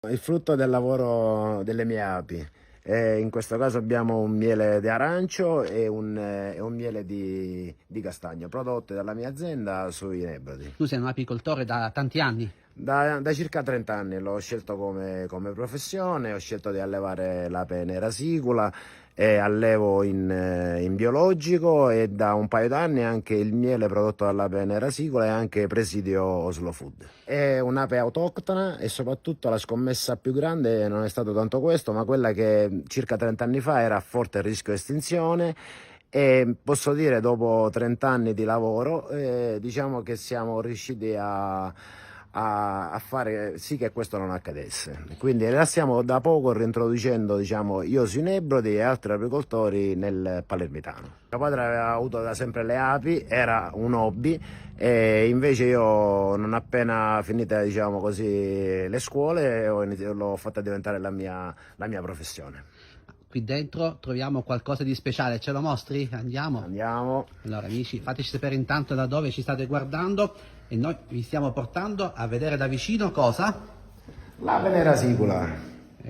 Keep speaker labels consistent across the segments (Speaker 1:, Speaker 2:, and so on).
Speaker 1: Il frutto del lavoro delle mie api. In questo caso abbiamo un miele di arancio e un miele di castagno prodotti dalla mia azienda sui Nebrodi.
Speaker 2: Tu sei un apicoltore da tanti anni.
Speaker 1: Da circa 30 anni l'ho scelto come professione, ho scelto di allevare l'ape nera sicula e allevo in biologico e da un paio d'anni anche il miele prodotto dall'ape nera sicula e anche presidio Oslo Food. È un'ape autoctona e soprattutto la scommessa più grande non è stato tanto questo, ma quella che circa 30 anni fa era a forte rischio estinzione. E posso dire, dopo 30 anni di lavoro, diciamo che siamo riusciti a fare sì che questo non accadesse. Quindi la stiamo da poco reintroducendo, diciamo, io sui Nebrodi e altri agricoltori nel Palermitano. Mio padre aveva avuto da sempre le api, era un hobby, e invece io non appena finite, diciamo così, le scuole l'ho fatta diventare la mia professione.
Speaker 2: Qui dentro troviamo qualcosa di speciale, ce lo mostri? Andiamo?
Speaker 1: Andiamo.
Speaker 2: Allora amici, fateci sapere intanto da dove ci state guardando e noi vi stiamo portando a vedere da vicino cosa?
Speaker 1: L'ape nera sicula.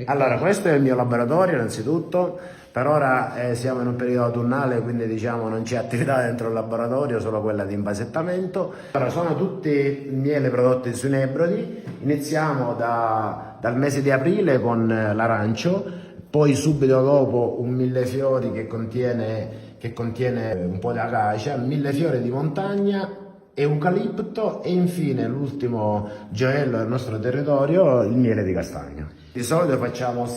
Speaker 1: Allora, questo è il mio laboratorio innanzitutto, per ora siamo in un periodo autunnale, quindi diciamo non c'è attività dentro il laboratorio, solo quella di impasettamento. Allora, sono tutti miele prodotti sui Nebrodi, iniziamo dal mese di aprile con l'arancio, poi subito dopo un millefiori che contiene un po' di acacia, millefiori di montagna, eucalipto e infine l'ultimo gioiello del nostro territorio, il miele di castagno. Di solito facciamo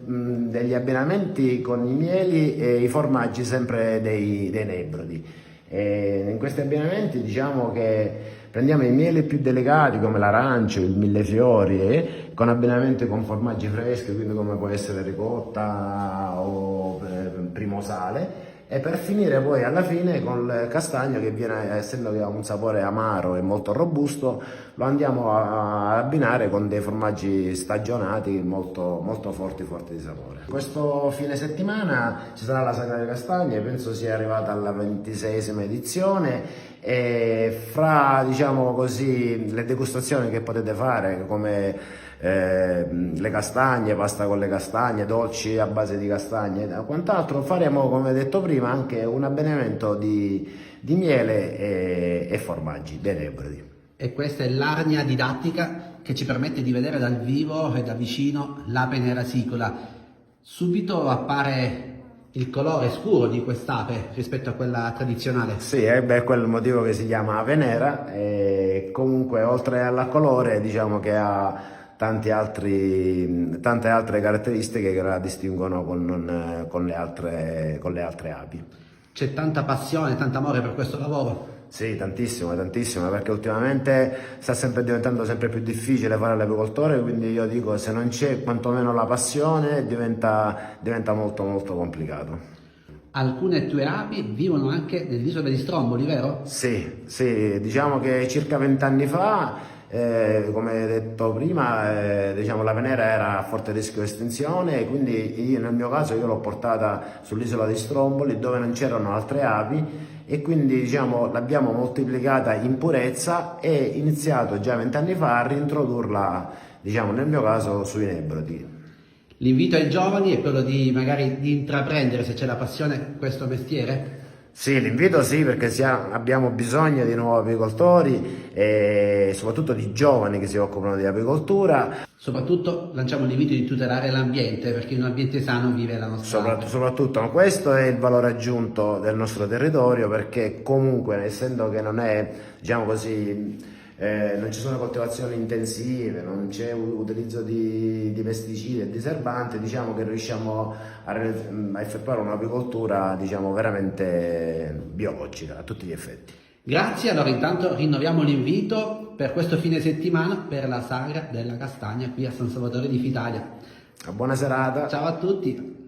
Speaker 1: degli abbinamenti con i mieli e i formaggi sempre dei Nebrodi. E in questi abbinamenti diciamo che prendiamo i mieli più delicati come l'arancio, il millefiori con abbinamenti con formaggi freschi, quindi come può essere ricotta o primo sale, e per finire poi alla fine con il castagno che viene, essendo che ha un sapore amaro e molto robusto, lo andiamo a abbinare con dei formaggi stagionati molto forti di sapore. Questo fine settimana ci sarà la Sagra delle Castagne, penso sia arrivata alla 26esima edizione, e fra, diciamo così, le degustazioni che potete fare come le castagne, pasta con le castagne, dolci a base di castagne e quant'altro, faremo, come detto prima, anche un abbinamento di miele e formaggi dei Nebrodi.
Speaker 2: E questa è l'arnia didattica che ci permette di vedere dal vivo e da vicino l'ape nera sicula. Subito appare il colore scuro di quest'ape rispetto a quella tradizionale.
Speaker 1: Sì, beh, quello è il motivo che si chiama ape nera, e comunque oltre al colore diciamo che ha tante altre caratteristiche che la distinguono con le altre api.
Speaker 2: C'è tanta passione, tanto amore per questo lavoro.
Speaker 1: Sì, tantissimo, perché ultimamente sta sempre diventando sempre più difficile fare l'apicoltore, quindi io dico, se non c'è quantomeno la passione diventa molto complicato.
Speaker 2: Alcune tue api vivono anche nell'isola di Stromboli, vero?
Speaker 1: Sì, diciamo che circa 20 anni fa, come detto prima, diciamo, la Venera era a forte rischio di estinzione, e quindi nel mio caso io l'ho portata sull'isola di Stromboli dove non c'erano altre api, e quindi diciamo l'abbiamo moltiplicata in purezza e iniziato già 20 anni fa a reintrodurla, diciamo, nel mio caso sui Nebrodi.
Speaker 2: L'invito ai giovani è quello di magari di intraprendere, se c'è la passione, questo mestiere?
Speaker 1: Sì, l'invito sì, perché abbiamo bisogno di nuovi apicoltori e soprattutto di giovani che si occupano di apicoltura.
Speaker 2: Soprattutto lanciamo l'invito di tutelare l'ambiente, perché in un ambiente sano vive la nostra ape.
Speaker 1: Soprattutto questo è il valore aggiunto del nostro territorio, perché comunque, essendo che non è, diciamo così, non ci sono coltivazioni intensive, non c'è utilizzo di pesticidi e diserbanti, diciamo che riusciamo a effettuare un'apicoltura, diciamo, veramente biologica a tutti gli effetti.
Speaker 2: Grazie, allora intanto rinnoviamo l'invito per questo fine settimana per la Sagra della Castagna qui a San Salvatore di Fitalia.
Speaker 1: Buona serata.
Speaker 2: Ciao a tutti!